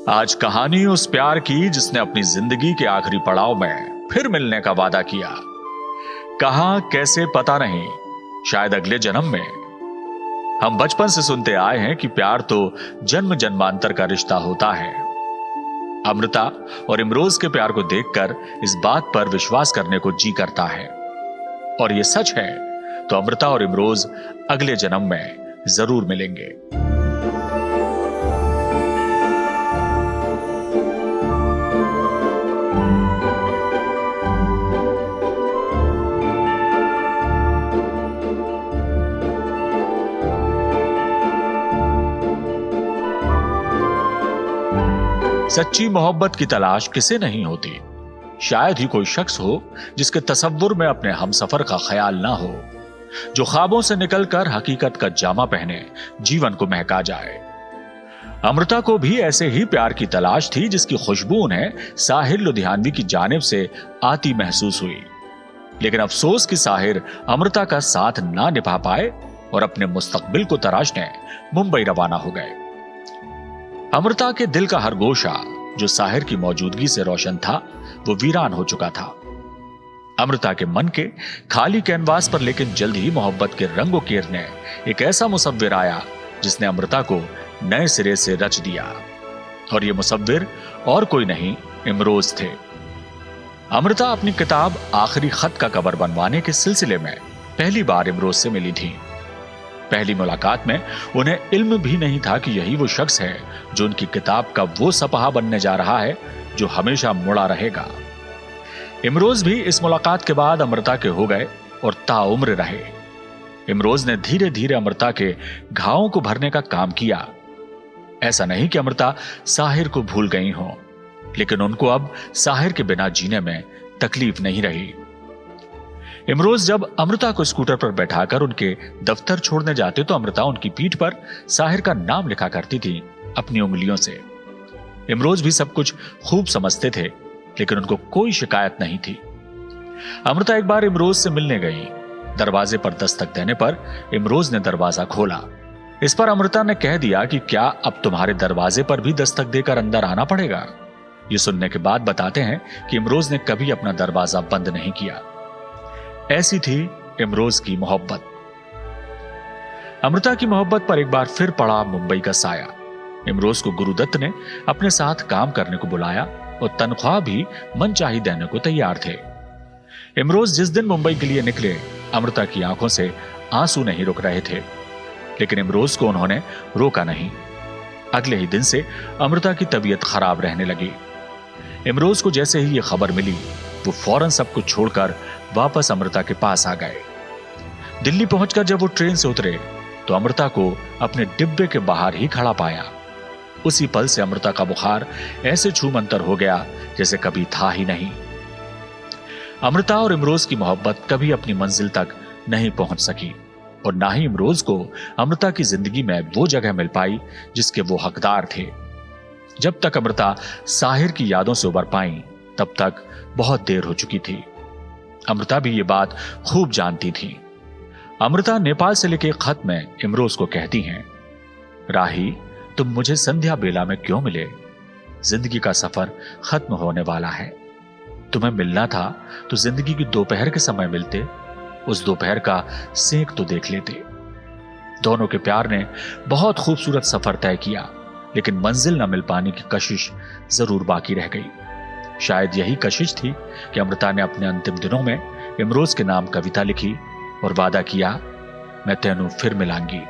आज कहानी उस प्यार की जिसने अपनी जिंदगी के आखिरी पड़ाव में फिर मिलने का वादा किया। कहां कैसे पता नहीं, शायद अगले जन्म में। हम बचपन से सुनते आए हैं कि प्यार तो जन्म जन्मांतर का रिश्ता होता है। अमृता और इमरोज के प्यार को देखकर इस बात पर विश्वास करने को जी करता है। और यह सच है तो अमृता और इमरोज अगले जन्म में जरूर मिलेंगे। सच्ची मोहब्बत की तलाश किसे नहीं होती। शायद ही कोई शख्स हो जिसके तसव्वुर में अपने हमसफर का ख्याल ना हो, जो ख्वाबों से निकलकर हकीकत का जामा पहने जीवन को महका जाए। अमृता को भी ऐसे ही प्यार की तलाश थी जिसकी खुशबू उन्हें साहिर लुधियानवी की जानिब से आती महसूस हुई। लेकिन अफसोस कि साहिर अमृता का साथ ना निभा पाए और अपने मुस्तकबिल को तराशने मुंबई रवाना हो गए। अमृता के दिल का हर गोशा जो साहिर की मौजूदगी से रोशन था वो वीरान हो चुका था। अमृता के मन के खाली कैनवास पर लेकिन जल्द ही मोहब्बत के रंगों केरने एक ऐसा मुसव्विर आया जिसने अमृता को नए सिरे से रच दिया। और ये मुसव्विर और कोई नहीं, इमरोज थे। अमृता अपनी किताब आखिरी खत का कवर बनवाने के सिलसिले में पहली बार इमरोज से मिली थी। पहली मुलाकात में उन्हें इल्म भी नहीं था कि यही वो शख्स है जो उनकी किताब का वो सपहा बनने जा रहा है जो हमेशा मुड़ा रहेगा। इमरोज भी इस मुलाकात के बाद अमृता के हो गए और ताउम्र रहे। इमरोज ने धीरे धीरे अमृता के घावों को भरने का काम किया। ऐसा नहीं कि अमृता साहिर को भूल गई हो, लेकिन उनको अब साहिर के बिना जीने में तकलीफ नहीं रही। इमरोज जब अमृता को स्कूटर पर बैठाकर उनके दफ्तर छोड़ने जाते तो अमृता उनकी पीठ पर साहिर का नाम लिखा करती थी अपनी उंगलियों से। इमरोज भी सब कुछ खूब समझते थे, लेकिन उनको कोई शिकायत नहीं थी। अमृता एक बार इमरोज से मिलने गई। दरवाजे पर दस्तक देने पर इमरोज ने दरवाजा खोला। इस पर अमृता ने कह दिया कि क्या अब तुम्हारे दरवाजे पर भी दस्तक देकर अंदर आना पड़ेगा। ये सुनने के बाद बताते हैं कि इमरोज ने कभी अपना दरवाजा बंद नहीं किया। ऐसी थी इमरोज की मोहब्बत। अमृता की मोहब्बत पर एक बार फिर पड़ा मुंबई का साया। इमरोज को गुरुदत्त ने अपने साथ काम करने को बुलाया और तनख्वाह भी मनचाही देने को तैयार थे। इमरोज जिस दिन मुंबई के लिए निकले, अमृता की आंखों से आंसू नहीं रुक रहे थे, लेकिन इमरोज को उन्होंने रोका नहीं। अगले ही दिन से अमृता की तबीयत खराब रहने लगी। इमरोज को जैसे ही यह खबर मिली, वो फौरन सब कुछ छोड़कर वापस अमृता के पास आ गए। दिल्ली पहुंचकर जब वो ट्रेन से उतरे तो अमृता को अपने डिब्बे के बाहर ही खड़ा पाया। उसी पल से अमृता का बुखार ऐसे छूमंतर हो गया जैसे कभी था ही नहीं। अमृता और इमरोज की मोहब्बत कभी अपनी मंजिल तक नहीं पहुंच सकी और ना ही इमरोज को अमृता की जिंदगी में वो जगह मिल पाई जिसके वो हकदार थे। जब तक अमृता साहिर की यादों से उबर पाई, तब तक बहुत देर हो चुकी थी। अमृता भी ये बात खूब जानती थी। अमृता नेपाल से लिखे खत में इमरोज को कहती हैं, राही, तुम मुझे संध्या बेला में क्यों मिले? जिंदगी का सफर खत्म होने वाला है। तुम्हें मिलना था तो जिंदगी की दोपहर के समय मिलते, उस दोपहर का सेंक तो देख लेते। दोनों के प्यार ने बहुत खूबसूरत सफर तय किया, लेकिन मंजिल न मिल पाने की कशिश जरूर बाकी रह गई। शायद यही कशिश थी कि अमृता ने अपने अंतिम दिनों में इमरोज के नाम कविता लिखी और वादा किया, मैं तेनू फिर मिलांगी।